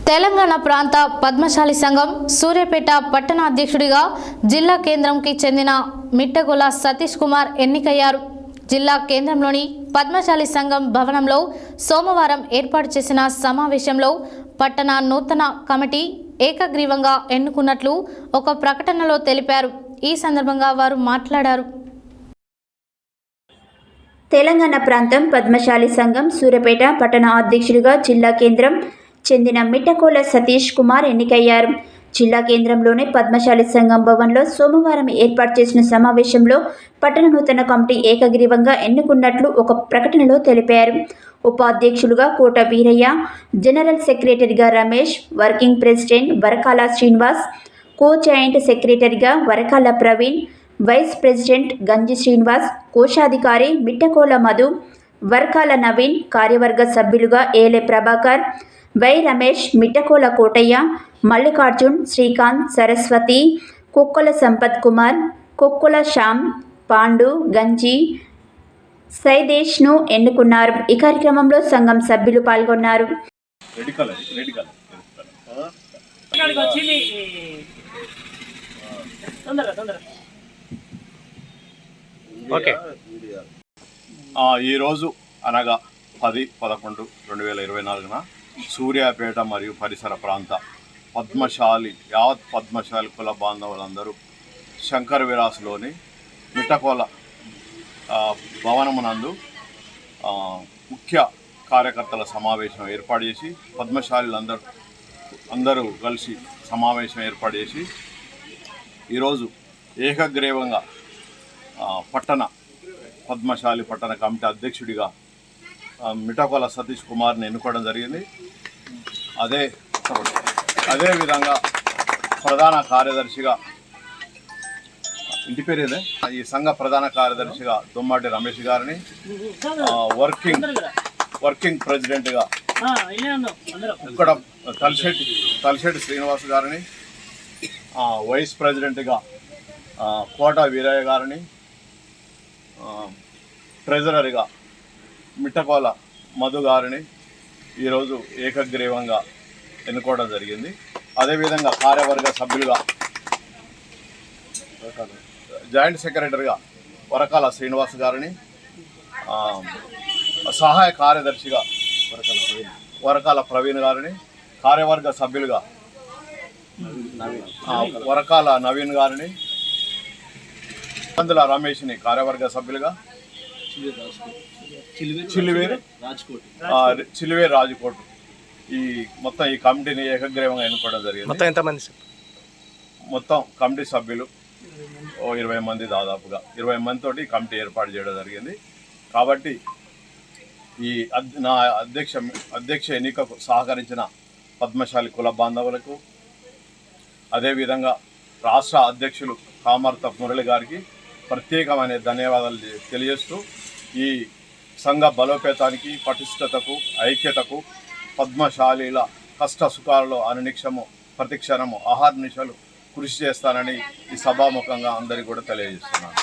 తెలంగాణ ప్రాంత పద్మశాలి సంఘం సూర్యాపేట పట్టణ అధ్యక్షుడిగా జిల్లా కేంద్రంకి చెందిన మిట్టగొల సతీష్ కుమార్ ఎన్నికయ్యారు. జిల్లా కేంద్రంలోని పద్మశాలి సంఘం భవనంలో సోమవారం ఏర్పాటు చేసిన సమావేశంలో పట్టణ నూతన కమిటీ ఏకగ్రీవంగా ఎన్నుకున్నట్లు ఒక ప్రకటనలో తెలిపారు. ఈ సందర్భంగా వారు మాట్లాడారు. తెలంగాణ ప్రాంతం పద్మశాలి సంఘం సూర్యాపేట పట్టణ అధ్యక్షుడిగా జిల్లా కేంద్రం చెందిన మిట్టగొల సతీష్ కుమార్ ఎన్నికయ్యారు. జిల్లా కేంద్రంలోని పద్మశాలి సంఘం భవన్లో సోమవారం ఏర్పాటు చేసిన సమావేశంలో పట్టణ నూతన కమిటీ ఏకగ్రీవంగా ఎన్నుకున్నట్లు ఒక ప్రకటనలో తెలిపారు. ఉపాధ్యక్షులుగా కోట వీరయ్య, జనరల్ సెక్రటరీగా రమేష్, వర్కింగ్ ప్రెసిడెంట్ వరకాల శ్రీనివాస్, కో జాయింట్ సెక్రటరీగా వరకాల ప్రవీణ్, వైస్ ప్రెసిడెంట్ గంజి శ్రీనివాస్, కోశాధికారి మిట్టగొల మధు, వరకాల నవీన్, కార్యవర్గ సభ్యులుగా ఏలే ప్రభాకర్, వై రమేష్, మిట్టగొల కోటయ్య, మల్లికార్జున్, శ్రీకాంత్, సరస్వతి, కుక్కల సంపత్ కుమార్, కుక్కల శ్యామ్, పాండు, గంజి, సైదేశ్ను ఎన్నుకున్నారు. ఈ కార్యక్రమంలో సంఘం సభ్యులు పాల్గొన్నారు. ఈరోజు అనగా 10/11/2024 సూర్యాపేట మరియు పరిసర ప్రాంత యావత్ పద్మశాలి కుల బాంధవులందరూ శంకర్ విలాస్లోని మిట్టగొల భవనమునందు ముఖ్య కార్యకర్తల సమావేశం ఏర్పాటు చేసి అందరూ కలిసి సమావేశం ఏర్పాటు చేసి ఈరోజు ఏకగ్రీవంగా పద్మశాలి పట్టణ కమిటీ అధ్యక్షుడిగా మిట్టగొల సతీష్ కుమార్ని ఎన్నుకోవడం జరిగింది. అదేవిధంగా ప్రధాన కార్యదర్శిగా ఇంటి పేరేదే ఈ సంఘ ప్రధాన కార్యదర్శిగా దుమ్మాటి రమేష్ గారిని, వర్కింగ్ ప్రెసిడెంట్గా ఇక్కడ తలశెట్టి శ్రీనివాస్ గారిని, వైస్ ప్రెసిడెంట్గా కోట వీరయ్య గారిని, ట్రెజరర్గా మిట్టగొల మధు గారిని ఈరోజు ఏకగ్రీవంగా ఎన్నుకోవడం జరిగింది. అదేవిధంగా కార్యవర్గ సభ్యులుగా జాయింట్ సెక్రటరీగా వరకాల శ్రీనివాస్ గారిని, సహాయ కార్యదర్శిగా వరకాల ప్రవీణ్ గారిని, కార్యవర్గ సభ్యులుగా వరకాల నవీన్ గారిని, అందుల రమేష్ని కార్యవర్గ సభ్యులుగా, చిలివేరు రాజకోట్ ఈ కమిటీని ఏకగ్రీవంగా ఎన్నుకోవడం జరిగింది. మొత్తం కమిటీ సభ్యులు 20 మంది, దాదాపుగా 20 మందితోటి కమిటీ ఏర్పాటు చేయడం జరిగింది. కాబట్టి ఈ నా అధ్యక్ష ఎన్నికకు సహకరించిన పద్మశాలి కుల బాంధవులకు, అదేవిధంగా రాష్ట్ర అధ్యక్షులు కామర్త మురళి గారికి ప్రత్యేకమైన ధన్యవాదాలు తెలియజేస్తూ ఈ సంఘ బలోపేతానికి, పటిష్టతకు, ఐక్యతకు, పద్మశాలీల కష్ట సుఖాలలో అనునిక్షము ప్రతిక్షణము అహర్నిశలు కృషి చేస్తానని ఈ సభాముఖంగా అందరికీ కూడా తెలియజేస్తున్నాను.